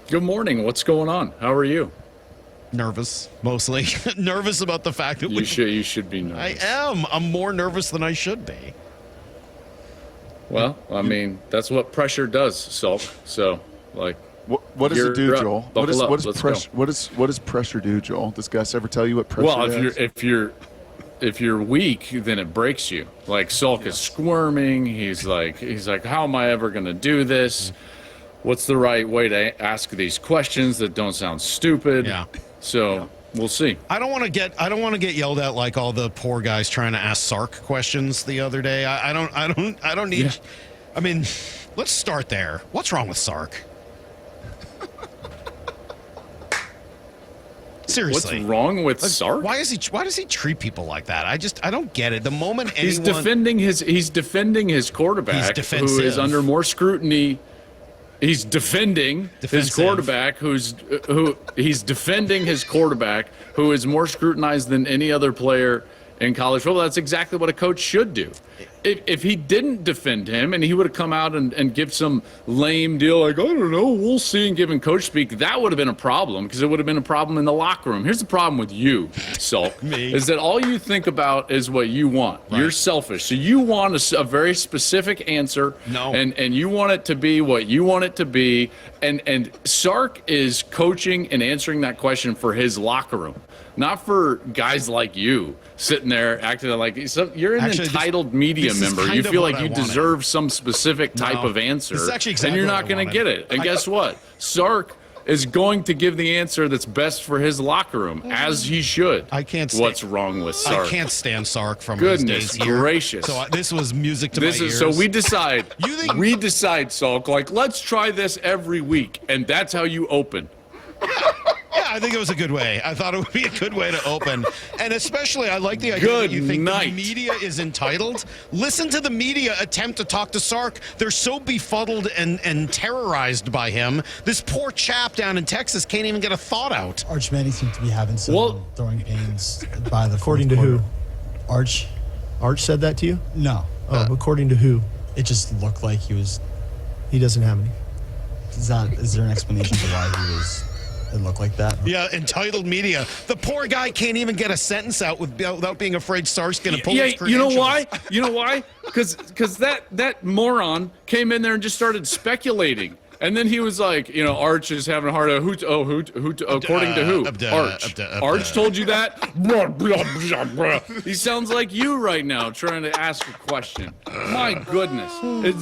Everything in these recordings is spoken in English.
Good morning. What's going on? How are you? Nervous, mostly. Nervous about the fact that you should be nervous. I am. I'm more nervous than I should be. Well, I mean, that's what pressure does, Salk. So, like, what does it do, Joel? What does pressure do, Joel? Does Gus ever tell you what pressure does? If you're weak, then it breaks you. Like Salk is squirming. He's like, how am I ever going to do this? What's the right way to ask these questions that don't sound stupid? Yeah. So we'll see. I don't want to get yelled at like all the poor guys trying to ask Sark questions the other day. I don't need. Yeah. I mean, let's start there. What's wrong with Sark? Seriously, what's wrong with Sark? Why does he treat people like that? I don't get it. The moment he's defending his quarterback, who is under more scrutiny. He's defending his quarterback, who is more scrutinized than any other player in college football. That's exactly what a coach should do. If he didn't defend him and he would have come out and give some lame deal like, I don't know, we'll see, and given coach speak, that would have been a problem, because it would have been a problem in the locker room. Here's the problem with you, Salk, is that all you think about is what you want. Right. You're selfish. So you want a very specific answer, and you want it to be what you want it to be. And Sark is coaching and answering that question for his locker room, not for guys like you sitting there acting like you're an entitled media member. You feel like you deserve some specific type of answer, and you're not going to get it. And guess what? Sark is going to give the answer that's best for his locker room, as he should. I can't stand, what's wrong with Sark? I can't stand Sark from Goodness his days here. gracious. So this was music to my ears. So we decide, Salk, like, let's try this every week, and that's how you open. Yeah, I think it was a good way. I thought it would be a good way to open. And especially, I like the idea that you think the media is entitled. Listen to the media attempt to talk to Sark. They're so befuddled and terrorized by him. This poor chap down in Texas can't even get a thought out. Arch Manning seemed to be having some throwing pains by the According to who? Arch said that to you? No. According to who? It just looked like he doesn't have any. Is there an explanation for why it looked like that? Yeah, entitled media. The poor guy can't even get a sentence out without being afraid Sark's going to pull his credentials. You know why? Because that moron came in there and just started speculating. And then he was like, Arch is having a hard time. According to who? Arch. Arch told you that? He sounds like you right now trying to ask a question. My goodness.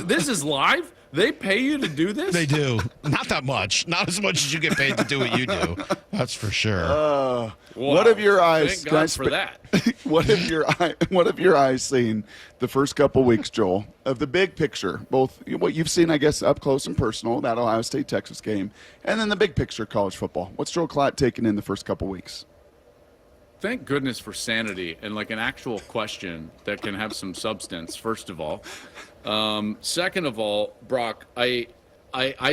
This is live? They pay you to do this? They do. Not that much. Not as much as you get paid to do what you do. That's for sure. Wow. What have your eyes? Thank God for that. What have your eyes seen the first couple weeks, Joel, of the big picture? Both what you've seen, I guess, up close and personal, that Ohio State-Texas game, and then the big picture, college football. What's Joel Klatt taking in the first couple weeks? Thank goodness for sanity and like an actual question that can have some substance, first of all. Second of all, Brock, I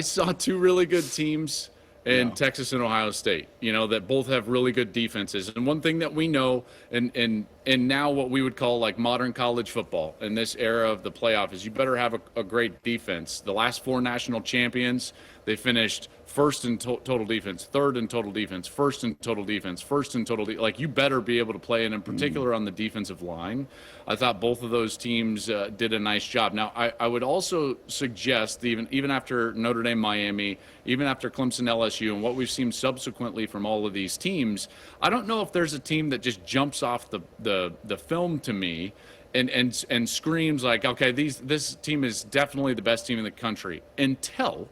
saw two really good teams in Texas and Ohio State, that both have really good defenses. And one thing that we know, and now what we would call like modern college football in this era of the playoff, is you better have a great defense. The last four national champions, they finished first in total defense, third in total defense, first in total defense, first in total like you better be able to play, and in particular on the defensive line. I thought both of those teams did a nice job. Now, I would also suggest, even after Notre Dame, Miami, even after Clemson, LSU, and what we've seen subsequently from all of these teams, I don't know if there's a team that just jumps off the film to me and screams like, okay, this team is definitely the best team in the country until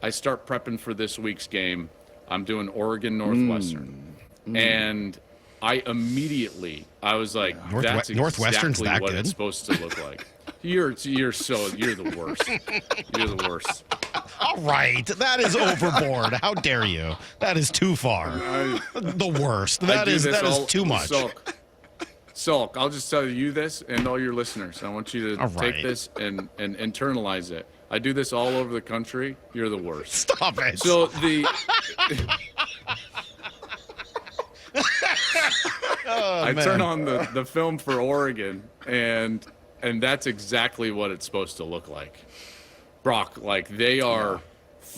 I start prepping for this week's game. I'm doing Oregon Northwestern. And I was like, that's exactly what it's supposed to look like. You're the worst. You're the worst. All right. That is overboard. How dare you? That is too far. The worst. That is too much. Salk, I'll just tell you this and all your listeners. I want you to take this and internalize it. I do this all over the country. You're the worst. Stop it. So I turn on the film for Oregon, and that's exactly what it's supposed to look like. Brock, like they are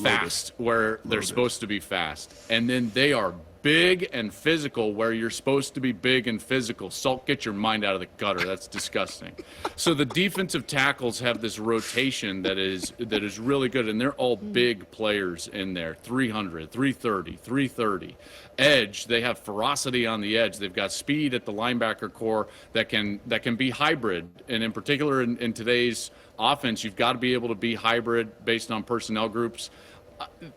fast where they're supposed to be fast. And then they are big and physical where you're supposed to be big and physical. Salk, get your mind out of the gutter. That's disgusting. So the defensive tackles have this rotation that is really good, and they're all big players in there. 300, 330, 330. Edge, they have ferocity on the edge. They've got speed at the linebacker core that can be hybrid. And in particular in today's offense, you've got to be able to be hybrid based on personnel groups.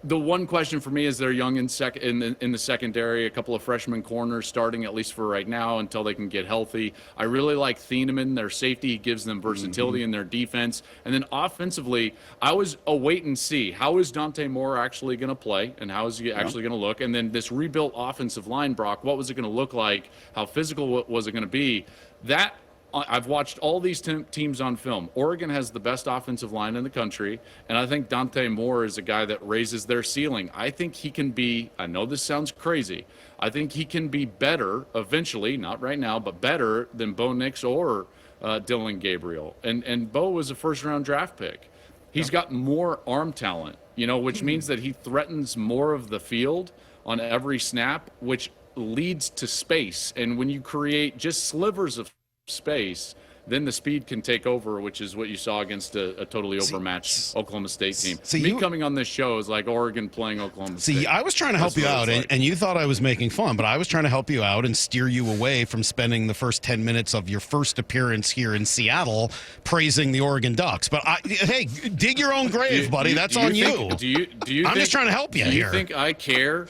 The one question for me is they're young in the secondary, a couple of freshman corners starting, at least for right now, until they can get healthy. I really like Thieneman, their safety. He gives them versatility in their defense. And then offensively, I was a wait and see. How is Dante Moore actually going to play, and how is he actually going to look? And then this rebuilt offensive line, Brock, what was it going to look like? How physical was it going to be? That I've watched all these teams on film. Oregon has the best offensive line in the country, and I think Dante Moore is a guy that raises their ceiling. I think he can be, I know this sounds crazy, I think he can be better eventually, not right now, but better than Bo Nix or Dylan Gabriel. And Bo was a first-round draft pick. He's got more arm talent, which means that he threatens more of the field on every snap, which leads to space. And when you create just slivers of space, then the speed can take over, which is what you saw against a totally overmatched Oklahoma State team. Me coming on this show is like Oregon playing Oklahoma State. I was trying to help you out, and you thought I was making fun, but I was trying to help you out and steer you away from spending the first 10 minutes of your first appearance here in Seattle praising the Oregon Ducks. But, hey, dig your own grave, buddy. That's on you. I'm just trying to help you here. Do you think I care?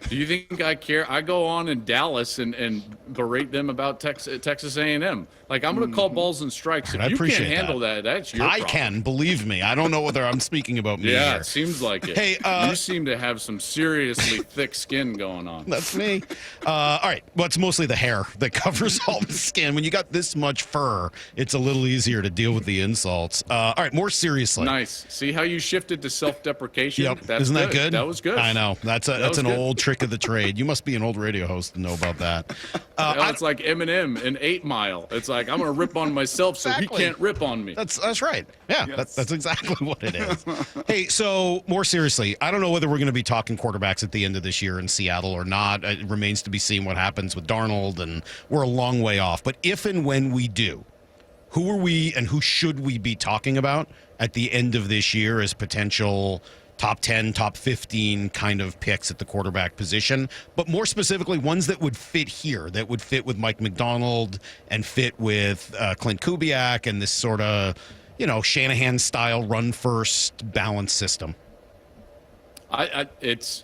Do you think I care? I go on in Dallas and berate them about Texas A&M. Like, I'm going to call balls and strikes. If you can't handle that, that's your problem. I can, believe me. I don't know whether I'm speaking about me Yeah, here. it seems like it. Hey, you seem to have some seriously thick skin going on. That's me. All right. Well, it's mostly the hair that covers all the skin. When you got this much fur, it's a little easier to deal with the insults. All right, more seriously. Nice. See how you shifted to self-deprecation? Yep. Isn't that good? That was good. I know. That's an old trick of the trade. You must be an old radio host to know about that. It's like Eminem in 8 Mile. It's like, I'm going to rip on myself so he can't rip on me. That's right. Yeah, Yes. that's exactly what it is. Hey, so more seriously, I don't know whether we're going to be talking quarterbacks at the end of this year in Seattle or not. It remains to be seen what happens with Darnold, and we're a long way off. But if and when we do, who are we and who should we be talking about at the end of this year as potential top 10, top 15 kind of picks at the quarterback position, but more specifically, ones that would fit here, that would fit with Mike McDonald and fit with Clint Kubiak and this sort of, Shanahan-style run-first balance system? That's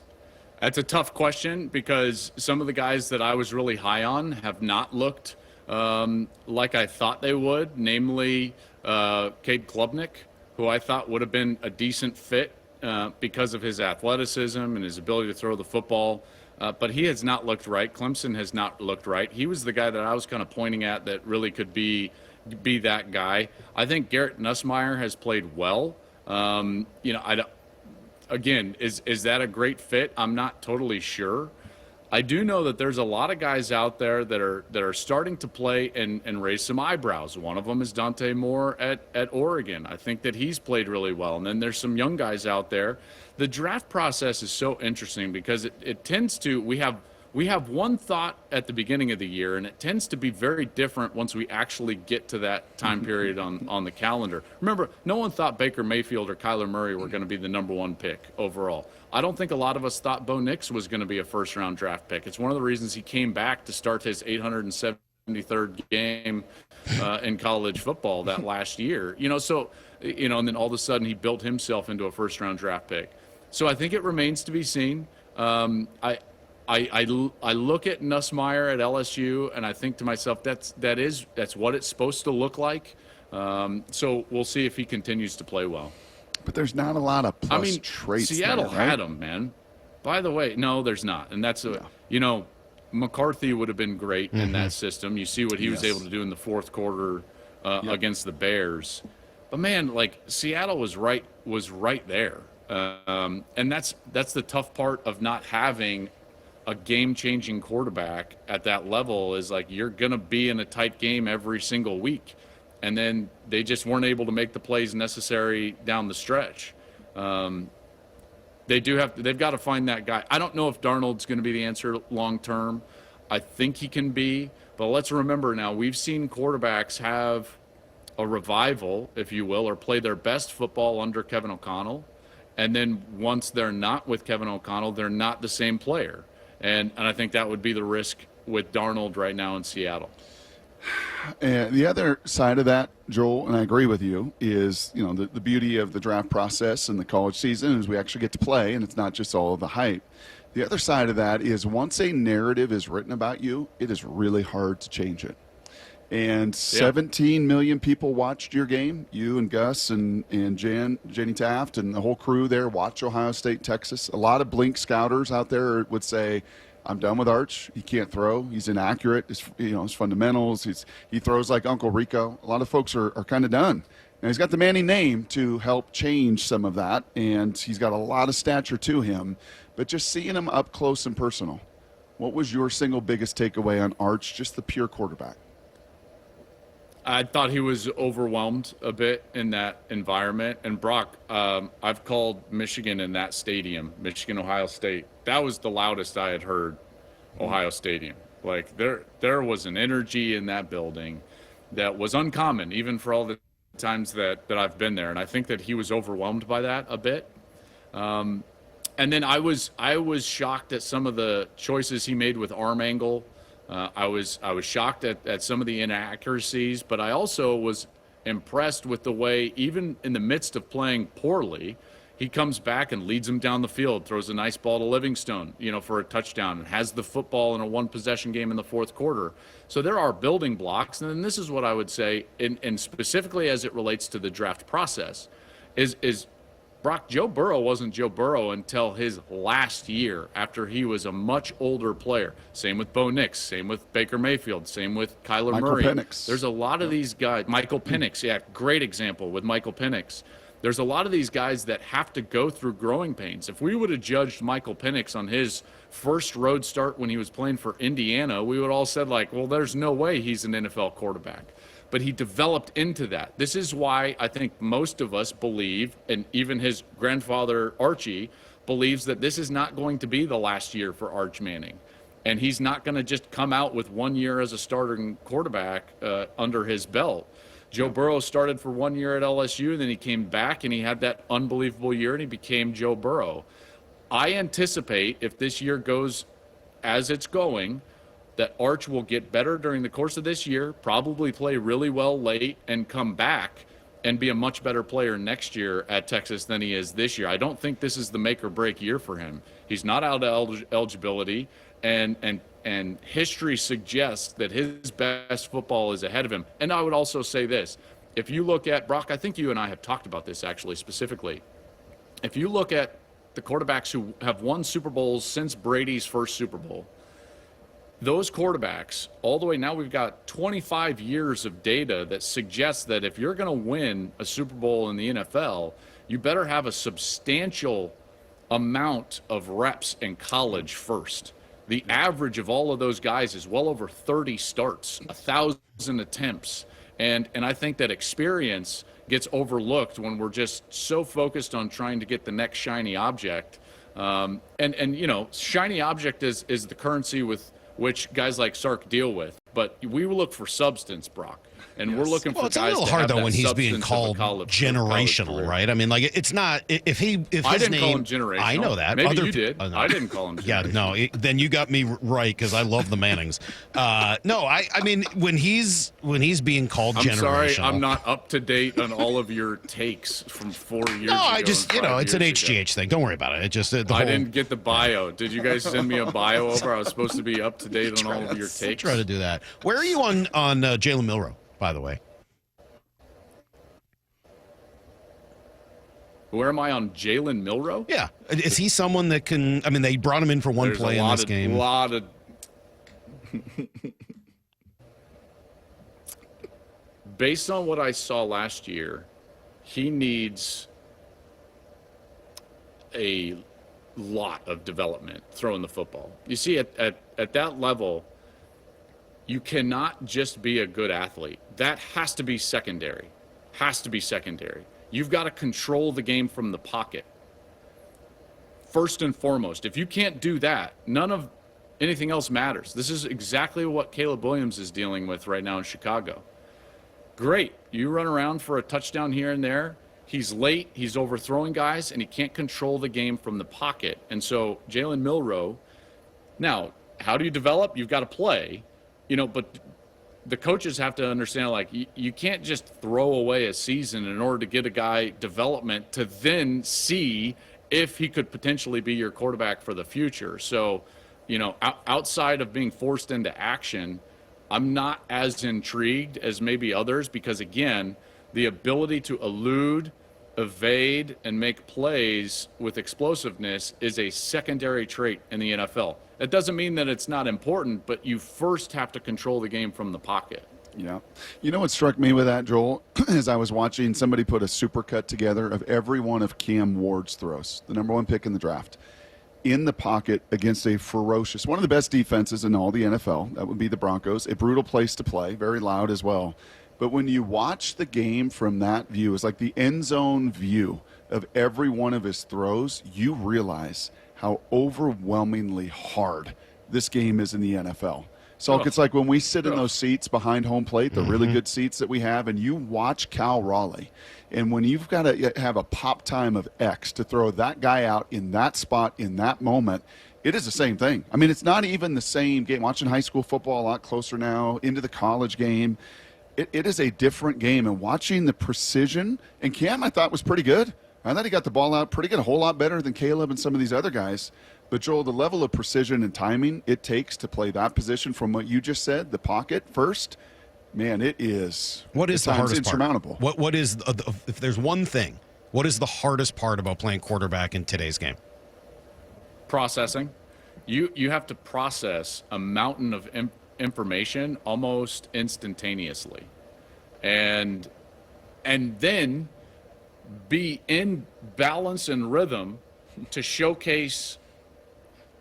a tough question because some of the guys that I was really high on have not looked like I thought they would, namely Cade Klubnik, who I thought would have been a decent fit because of his athleticism and his ability to throw the football. But he has not looked right. Clemson has not looked right. He was the guy that I was kind of pointing at that really could be that guy. I think Garrett Nussmeier has played well. Again, is that a great fit? I'm not totally sure. I do know that there's a lot of guys out there that are starting to play and raise some eyebrows. One of them is Dante Moore at Oregon. I think that he's played really well. And then there's some young guys out there. The draft process is so interesting because it tends to we have one thought at the beginning of the year, and it tends to be very different once we actually get to that time period on the calendar. Remember, no one thought Baker Mayfield or Kyler Murray were going to be the number one pick overall. I don't think a lot of us thought Bo Nix was going to be a first-round draft pick. It's one of the reasons he came back to start his 873rd game in college football that last year. And then all of a sudden he built himself into a first-round draft pick. So I think it remains to be seen. I look at Nussmeier at LSU, and I think to myself, that's what it's supposed to look like. So we'll see if he continues to play well. But there's not a lot of plus traits. Seattle there, right? had him, man. By the way, no, there's not, and that's McCarthy would have been great in that system. You see what he was able to do in the fourth quarter against the Bears. But man, like Seattle was right there, and that's the tough part of not having a game-changing quarterback at that level. Is like you're gonna be in a tight game every single week. And then they just weren't able to make the plays necessary down the stretch. They've got to find that guy. I don't know if Darnold's going to be the answer long term. I think he can be, but let's remember now, we've seen quarterbacks have a revival, if you will, or play their best football under Kevin O'Connell. And then once they're not with Kevin O'Connell, they're not the same player. And I think that would be the risk with Darnold right now in Seattle. And the other side of that, Joel, and I agree with you, is the beauty of the draft process and the college season is we actually get to play, and it's not just all of the hype. The other side of that is once a narrative is written about you, it is really hard to change it. And 17 million people watched your game. You and Gus and Jenny Taft and the whole crew there watch Ohio State, Texas. A lot of blink scouters out there would say, I'm done with Arch. He can't throw. He's inaccurate. His fundamentals. He throws like Uncle Rico. A lot of folks are kind of done. Now, he's got the Manning name to help change some of that, and he's got a lot of stature to him. But just seeing him up close and personal, what was your single biggest takeaway on Arch, just the pure quarterback? I thought he was overwhelmed a bit in that environment. And Brock, I've called Michigan in that stadium, Michigan, Ohio State. That was the loudest I had heard Ohio Stadium. Like there was an energy in that building that was uncommon, even for all the times that I've been there. And I think that he was overwhelmed by that a bit. And then I was shocked at some of the choices he made with arm angle. I was shocked at some of the inaccuracies, but I also was impressed with the way, even in the midst of playing poorly, he comes back and leads them down the field, throws a nice ball to Livingstone, for a touchdown, and has the football in a one-possession game in the fourth quarter. So there are building blocks, and then this is what I would say, and specifically as it relates to the draft process, is Brock, Joe Burrow wasn't Joe Burrow until his last year after he was a much older player. Same with Bo Nix, same with Baker Mayfield, same with Kyler Murray. Penix. There's a lot of these guys. Michael Penix, great example with Michael Penix. There's a lot of these guys that have to go through growing pains. If we would have judged Michael Penix on his first road start when he was playing for Indiana, we would all said well, there's no way he's an NFL quarterback. But he developed into that. This is why I think most of us believe, and even his grandfather Archie believes, that this is not going to be the last year for Arch Manning. And he's not going to just come out with 1 year as a starting quarterback under his belt. Joe Burrow started for 1 year at LSU, and then he came back and he had that unbelievable year and he became Joe Burrow. I anticipate if this year goes as it's going, that Arch will get better during the course of this year, probably play really well late, and come back and be a much better player next year at Texas than he is this year. I don't think this is the make or break year for him. He's not out of eligibility, and history suggests that his best football is ahead of him. And I would also say this. If you look at, Brock, I think you and I have talked about this actually specifically. If you look at the quarterbacks who have won Super Bowls since Brady's first Super Bowl, those quarterbacks, all the way now, we've got 25 years of data that suggests that if you're going to win a Super Bowl in the NFL, you better have a substantial amount of reps in college first. The average of all of those guys is well over 30 starts, 1,000 attempts. And I think that experience gets overlooked when we're just so focused on trying to get the next shiny object. Shiny object is the currency with which guys like Sark deal with. But we look for substance, Brock. And we're looking for guys. It's a little hard though when he's being called generational, right? I mean, it's not if I didn't call him generational. I know that. Maybe you did. No. I didn't call him generational. Yeah, no. Then you got me right because I love the Mannings. No, I mean when he's being called generational. I'm sorry, I'm not up to date on all of your takes from 4 years ago. No, I just it's an HGH thing. Don't worry about it. It just I didn't get the bio. Did you guys send me a bio over? I was supposed to be up to date on all of your takes. Try to do that. Where are you on Jalen Milroe? By the way, where am I on Jalen Milroe? Yeah, is he someone that can? I mean, they brought him in for one play in this game. A lot of. Based on what I saw last year, he needs a lot of development throwing the football. You see, at that level, you cannot just be a good athlete. That has to be secondary. You've got to control the game from the pocket. first and foremost. If you can't do that, none of anything else matters. This is exactly what Caleb Williams is dealing with right now in Chicago. Great. You run around for a touchdown here and there. He's late. He's overthrowing guys, and he can't control the game from the pocket. And so Jalen Milroe, now, how do you develop? You've got to play, but the coaches have to understand, like, you can't just throw away a season in order to get a guy development to then see if he could potentially be your quarterback for the future. So, outside of being forced into action, I'm not as intrigued as maybe others because, again, the ability to elude, evade, and make plays with explosiveness is a secondary trait in the NFL. It doesn't mean that it's not important, but you first have to control the game from the pocket. Yeah. You know what struck me with that, Joel, is I was watching somebody put a supercut together of every one of Cam Ward's throws, the number 1 pick in the draft, in the pocket against a ferocious, one of the best defenses in all the NFL. That would be the Broncos. A brutal place to play, very loud as well. But when you watch the game from that view, it's like the end zone view of every one of his throws, you realize how overwhelmingly hard this game is in the NFL. So it's like when we sit in those seats behind home plate, the really good seats that we have, and you watch Cal Raleigh, and when you've got to have a pop time of X to throw that guy out in that spot in that moment, it is the same thing. I mean, it's not even the same game. Watching high school football a lot closer now, into the college game, it is a different game. And watching the precision, and Cam I thought was pretty good. I thought he got the ball out pretty good, a whole lot better than Caleb and some of these other guys. But, Joel, the level of precision and timing it takes to play that position from what you just said, the pocket first, man, it is. What is the hardest insurmountable. part? What is, if there's one thing, what is the hardest part about playing quarterback in today's game? Processing. You have to process a mountain of information almost instantaneously. And then be in balance and rhythm to showcase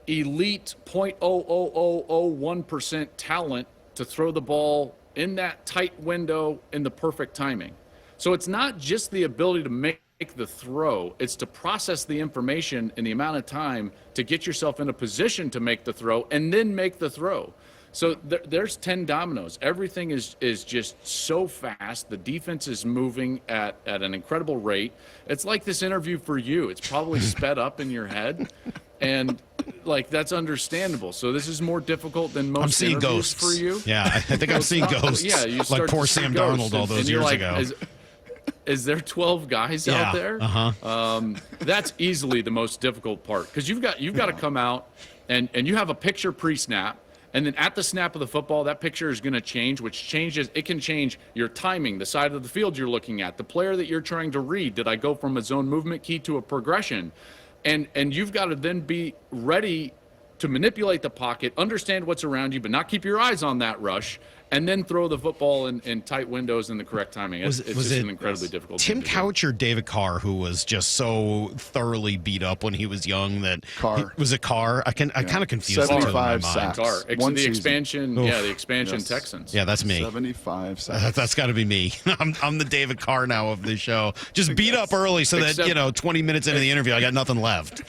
elite 0.00001% talent to throw the ball in that tight window in the perfect timing. So it's not just the ability to make the throw, it's to process the information in the amount of time to get yourself in a position to make the throw and then make the throw. So there's 10 dominoes. Everything is just so fast. The defense is moving at an incredible rate. It's like this interview for you. It's probably sped up in your head. And, like, that's understandable. So this is more difficult than most I'm seeing interviews ghosts for you. Yeah, I think I'm seeing ghosts. Yeah, you start like poor Sam Darnold all those years ago. Is there 12 guys out there? That's easily the most difficult part because you've got to come out and you have a picture pre-snap. And then at the snap of the football, that picture is going to change, which changes. It can change your timing, the side of the field you're looking at, the player that you're trying to read. Did I go from a zone movement key to a progression? And you've got to then be ready to manipulate the pocket, understand what's around you, but not keep your eyes on that rush, and then throw the football in tight windows in the correct timing. It's just an incredibly difficult Tim thing to Couch or David Carr, who was just so thoroughly beat up when he was young that Carr. Was it Carr? I kind of confused the two in my 75 mind. sacks. Carr. One The season. expansion, Oof. the expansion Yes. Texans. Yeah, that's me. 75 sacks. That's got to be me. I'm the David Carr now of the show. Just beat up early so that, Except- 20 minutes into the interview, I got nothing left.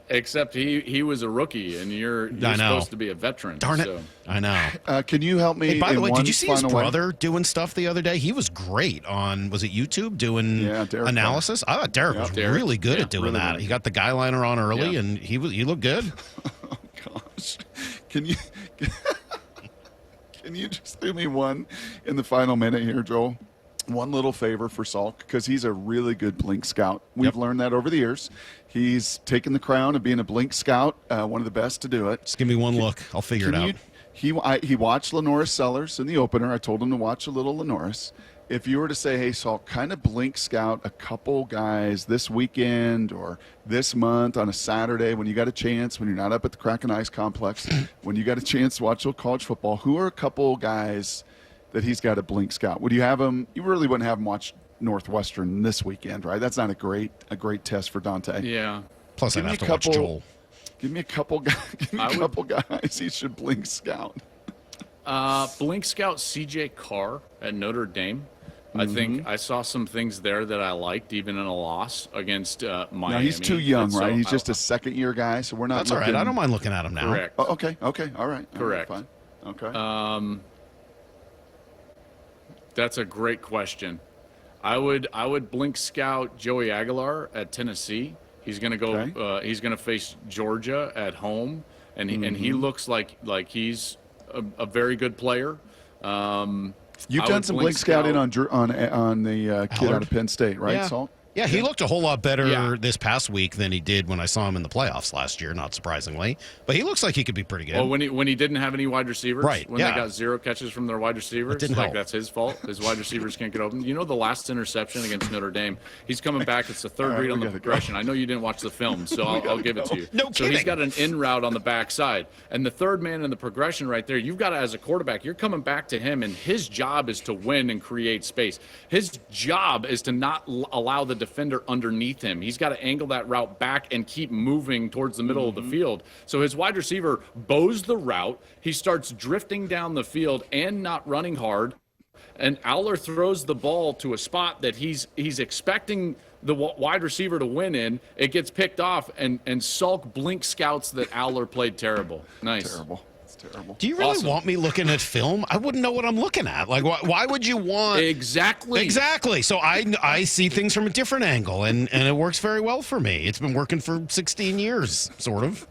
Except he was a rookie, and you're supposed to be a veteran. Darn it. So. I know. Can you help me? Hey, by the in way, one did you see his final way? brother doing stuff the other day? He was great on, was it YouTube, doing Derek analysis? I thought Derek was Derek, really good at doing really that. good. He got the guy liner on early, Yeah. and he looked good. Oh, gosh. Can you just do me one in the final minute here, Joel? One little favor for Salk, because he's a really good blink scout. We've learned that over the years. He's taken the crown of being a blink scout, one of the best to do it. Just give me one look. I'll figure it out. He watched Lenoris Sellers in the opener. I told him to watch a little Lenoris. If you were to say, hey, Salk, kind of blink scout a couple guys this weekend or this month on a Saturday when you got a chance, when you're not up at the Kraken Ice Complex, when you got a chance to watch a little college football, who are a couple guys that he's got a blink scout? Would you have him? You really wouldn't have him watch Northwestern this weekend, right? That's not a great test for Dante. Yeah. Plus, Give I'd me have a to watch couple- Joel. Give me a couple guys. He should blink scout. Blink scout C.J. Carr at Notre Dame. I think I saw some things there that I liked, even in a loss against Miami. Now, he's too young, So right? He's just a second-year guy, so we're not That's all right. I don't mind looking at him now. Correct. Oh, okay, all right. Correct. All right, fine. Okay. That's a great question. I would blink scout Joey Aguilar at Tennessee. He's going to go. Okay. He's going to face Georgia at home, and he looks like he's a very good player. You've done some blink scouting on the kid out of Penn State, right, Yeah. Salk? Yeah, he looked a whole lot better this past week than he did when I saw him in the playoffs last year, not surprisingly. But he looks like he could be pretty good. Well, when he didn't have any wide receivers, Right, when yeah. they got 0 catches from their wide receivers, didn't help. that's his fault. His wide receivers can't get open. You know the last interception against Notre Dame, he's coming back. It's the third right, read on we the gotta progression. I know you didn't watch the film, so I'll give it to you. No So he's kidding. got an in route on the backside, and the third man in the progression right there, you've got to, as a quarterback, you're coming back to him, and his job is to win and create space. His job is to not allow the defender underneath him. He's got to angle that route back and keep moving towards the middle of the field. So his wide receiver bows the route. He starts drifting down the field and not running hard. And Aller throws the ball to a spot that he's expecting the wide receiver to win in. It gets picked off, and Salk blink scouts that Aller played terrible. Nice. Terrible. It's terrible. Do you really Awesome. want me looking at film? I wouldn't know what I'm looking at. Like, why would you want... Exactly. Exactly. So I see things from a different angle, and it works very well for me. It's been working for 16 years, sort of.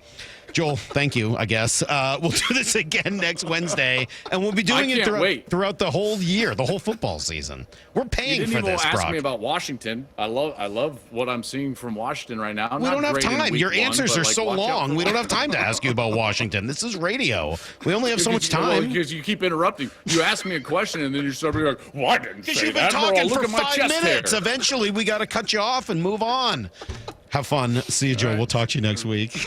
Joel, thank you, I guess. We'll do this again next Wednesday, and we'll be doing it throughout the whole year, the whole football season. We're paying You for didn't even this, ask Brock. me about Washington. I love what I'm seeing from Washington right now. We don't have time. Your answers are so watch out long. for We don't have time to ask you about Washington. This is radio. We only have so much time. Because you keep interrupting. You ask me a question, and then you're suddenly like, well, I didn't Because say you've been that. talking Look for at my 5 chest minutes. hair. Eventually, we got to cut you off and move on. Have fun. See you, Joel. We'll talk to you next week.